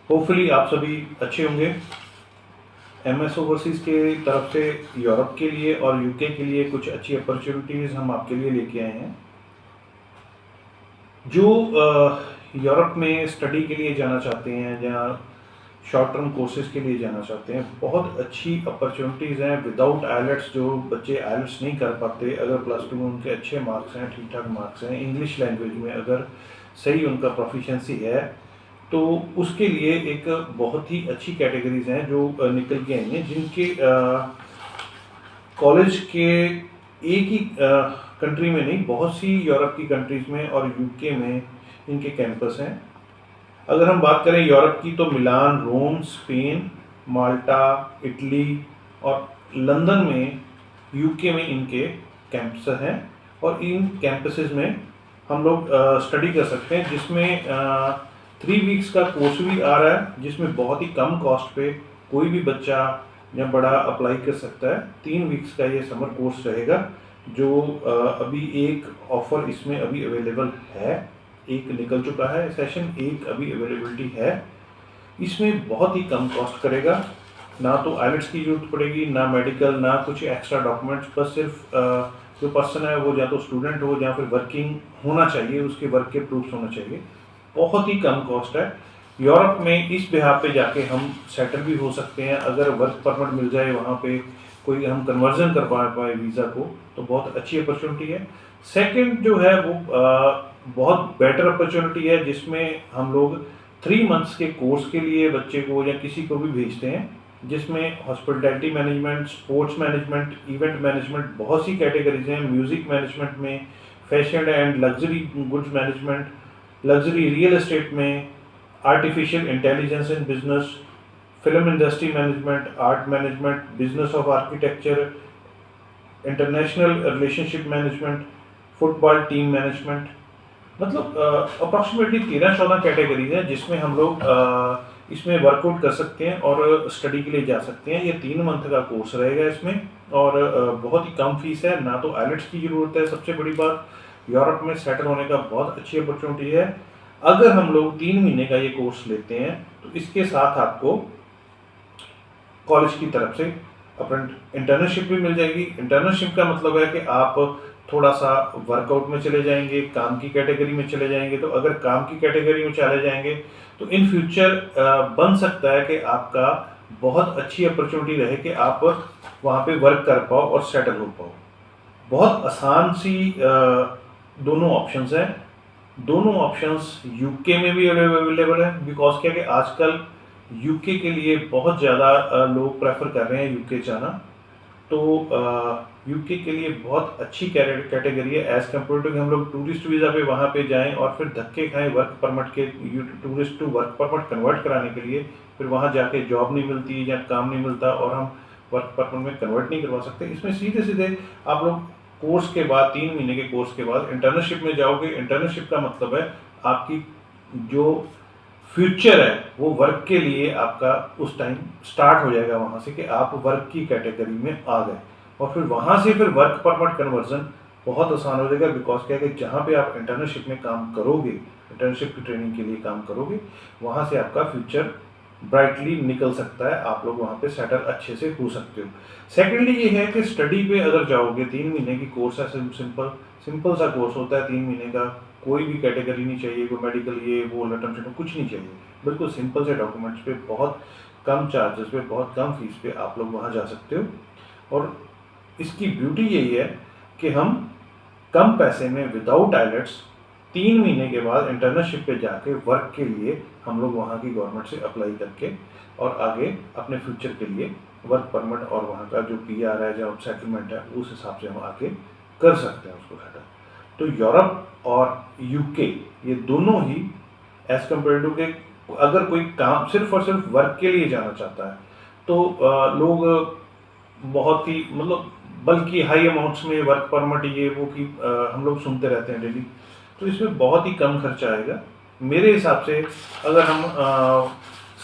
Hopefully आप सभी अच्छे होंगे। एमएस ओवरसीज़ के तरफ से यूरोप के लिए और यूके के लिए कुछ अच्छी अपॉर्चुनिटीज़ हम आपके लिए लेके आए हैं। जो यूरोप में स्टडी के लिए जाना चाहते हैं या शॉर्ट टर्म कोर्सेज के लिए जाना चाहते हैं, बहुत अच्छी अपॉर्चुनिटीज़ हैं। विदाउट आइलेट्स जो बच्चे आइलेट्स नहीं कर पाते, अगर +2 में उनके अच्छे मार्क्स हैं, ठीक ठाक मार्क्स हैं, इंग्लिश लैंग्वेज में अगर सही उनका प्रोफिशिएंसी है, तो उसके लिए एक बहुत ही अच्छी कैटेगरीज हैं जो निकल के आई हैं, जिनके कॉलेज के एक ही कंट्री में नहीं, बहुत सी यूरोप की कंट्रीज़ में और यूके में इनके कैंपस हैं। अगर हम बात करें यूरोप की, तो मिलान, रोम, स्पेन, माल्टा, इटली और लंदन में, यूके में इनके कैंपस हैं। और इन कैंपसेस में हम लोग स्टडी कर सकते हैं, जिसमें 3 वीक्स का कोर्स भी आ रहा है, जिसमें बहुत ही कम कॉस्ट पे कोई भी बच्चा या बड़ा अप्लाई कर सकता है। 3 वीक्स का ये समर कोर्स रहेगा, जो अभी एक ऑफ़र इसमें अभी अवेलेबल है। एक निकल चुका है सेशन, एक अभी अवेलेबिलिटी है। इसमें बहुत ही कम कॉस्ट करेगा, ना तो आइलेट्स की जरूरत पड़ेगी, ना मेडिकल, ना कुछ एक्स्ट्रा डॉक्यूमेंट्स। बस सिर्फ जो पर्सन है वो या तो स्टूडेंट हो या फिर वर्किंग होना चाहिए, उसके वर्क के प्रूफ्स होना चाहिए। बहुत ही कम कॉस्ट है। यूरोप में इस बिहार पे जाके हम सेटल भी हो सकते हैं। अगर वर्क परमिट मिल जाए वहाँ पे, कोई हम कन्वर्जन करवा पाए वीज़ा को, तो बहुत अच्छी अपॉर्चुनिटी है। सेकंड जो है वो बहुत बेटर अपॉर्चुनिटी है, जिसमें हम लोग 3 मंथ्स के कोर्स के लिए बच्चे को या किसी को भी भेजते हैं, जिसमें hospitality management, sports management, event management, बहुत सी कैटेगरीज हैं। म्यूज़िक मैनेजमेंट में, fashion and luxury goods management, luxury real estate में, artificial intelligence in business, film industry management, art management, business of architecture, international relationship management, football team management. मतलब approximately 13-14 categories हैं, जिसमें हम लोग इसमें workout कर सकते हैं और स्टडी के लिए जा सकते हैं। ये 3 मंथ का कोर्स रहेगा इसमें, और बहुत ही कम फीस है। ना तो आइलेट्स की ज़रूरत है। सबसे बड़ी बात, यूरोप में सेटल होने का बहुत अच्छी अपॉर्चुनिटी है। अगर हम लोग 3 महीने का ये कोर्स लेते हैं, तो इसके साथ आपको कॉलेज की तरफ से अपना इंटर्नशिप भी मिल जाएगी। इंटर्नशिप का मतलब है कि आप थोड़ा सा वर्कआउट में चले जाएंगे, काम की कैटेगरी में चले जाएंगे। तो अगर काम की कैटेगरी में चले जाएंगे, तो इन फ्यूचर बन सकता है कि आपका बहुत अच्छी अपॉर्चुनिटी रहे कि आप वहाँ पे वर्क कर पाओ और सेटल हो पाओ। बहुत आसान सी दोनों ऑप्शंस हैं। दोनों ऑप्शंस यूके में भी अवेलेबल है, बिकॉज क्या कि आजकल यूके के लिए बहुत ज़्यादा लोग प्रेफर कर रहे हैं यूके जाना। तो यूके के लिए बहुत अच्छी कैटेगरी है, एज़ कम्पेयर टू कि हम लोग टूरिस्ट वीज़ा पे वहाँ पे जाएं और फिर धक्के खाएं वर्क परमिट के, tourist to work permit convert कराने के लिए। फिर वहाँ जाके जॉब नहीं मिलती या काम नहीं मिलता और हम वर्क परमिट में कन्वर्ट नहीं करवा सकते। इसमें सीधे सीधे आप लोग कोर्स के बाद, 3 महीने के कोर्स के बाद इंटर्नशिप में जाओगे। इंटर्नशिप का मतलब है आपकी जो फ्यूचर है वो वर्क के लिए आपका उस टाइम स्टार्ट हो जाएगा, वहाँ से कि आप वर्क की कैटेगरी में आ गए। और फिर वहाँ से फिर वर्क परमिट कन्वर्जन बहुत आसान हो जाएगा, बिकॉज क्या है कि जहाँ पे आप इंटर्नशिप में काम करोगे, इंटर्नशिप की ट्रेनिंग के लिए काम करोगे, वहाँ से आपका फ्यूचर ब्राइटली निकल सकता है। आप लोग वहाँ पे सेटल अच्छे से हो सकते हो। सेकेंडली ये है कि स्टडी पे अगर जाओगे, 3 महीने की कोर्स है, सिंपल सा कोर्स होता है 3 महीने का। कोई भी कैटेगरी नहीं चाहिए, कोई मेडिकल ये वो लटम शटम कुछ नहीं चाहिए। बिल्कुल सिंपल से डॉक्यूमेंट्स पे, बहुत कम चार्जेस पे, बहुत कम फीस पे आप लोग वहाँ जा सकते हो। और इसकी ब्यूटी यही है कि हम कम पैसे में विदाउट आइलेट्स 3 महीने के बाद इंटर्नशिप पे जाके वर्क के लिए हम लोग वहाँ की गवर्नमेंट से अप्लाई करके और आगे अपने फ्यूचर के लिए वर्क परमिट और वहाँ का जो PR है, जो सेटलमेंट है, उस हिसाब से हम आगे कर सकते हैं उसको सेटल। तो यूरोप और यूके ये दोनों ही एज़ कम्पेयर टू के, अगर कोई काम सिर्फ और सिर्फ वर्क के लिए जाना चाहता है, तो लोग बहुत ही मतलब बल्कि हाई अमाउंट्स में वर्क परमिट ये वो की हम लोग सुनते रहते हैं डेली। तो इसमें बहुत ही कम खर्चा आएगा मेरे हिसाब से। अगर हम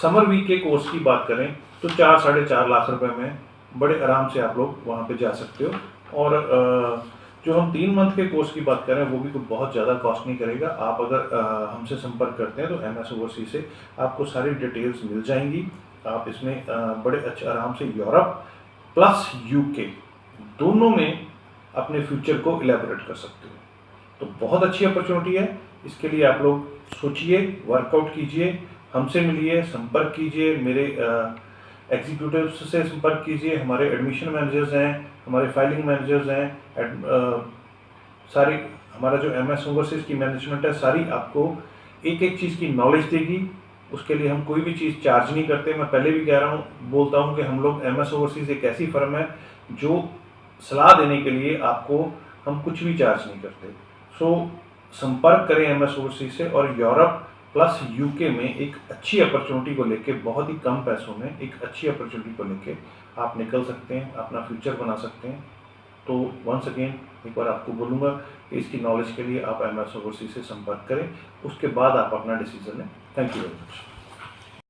समर वीक के कोर्स की बात करें, तो 4-4.5 लाख रुपए में बड़े आराम से आप लोग वहाँ पे जा सकते हो। और जो हम 3 मंथ के कोर्स की बात कर रहे हैं वो भी कोई बहुत ज़्यादा कॉस्ट नहीं करेगा। आप अगर हमसे संपर्क करते हैं तो एमएस ओवरसीज से आपको सारी डिटेल्स मिल जाएंगी। आप इसमें बड़े अच्छे आराम से यूरोप प्लस यूके दोनों में अपने फ्यूचर को इलेबोरेट कर सकते हो। तो बहुत अच्छी अपॉर्चुनिटी है। इसके लिए आप लोग सोचिए, वर्कआउट कीजिए, हमसे मिलिए, संपर्क कीजिए, मेरे एग्जीक्यूटिव्स से संपर्क कीजिए, हमारे एडमिशन मैनेजर्स हैं, हमारे फाइलिंग मैनेजर्स हैं, सारी हमारा जो एमएस ओवरसीज की मैनेजमेंट है सारी आपको एक एक चीज़ की नॉलेज देगी। उसके लिए हम कोई भी चीज़ चार्ज नहीं करते। मैं पहले भी कह रहा हूँ, बोलता हूँ कि हम लोग एमएस ओवरसीज एक ऐसी फर्म है जो सलाह देने के लिए आपको हम कुछ भी चार्ज नहीं करते। सो संपर्क करें एमएस ओवरसीज से और यूरोप प्लस यूके में एक अच्छी अपॉर्चुनिटी को लेके, बहुत ही कम पैसों में एक अच्छी अपॉर्चुनिटी को लेके आप निकल सकते हैं, अपना फ्यूचर बना सकते हैं। तो वंस अगेन एक बार आपको बोलूँगा कि इसकी नॉलेज के लिए आप एमएस ओवरसीज से संपर्क करें, उसके बाद आप अपना डिसीजन लें। Thank you very much.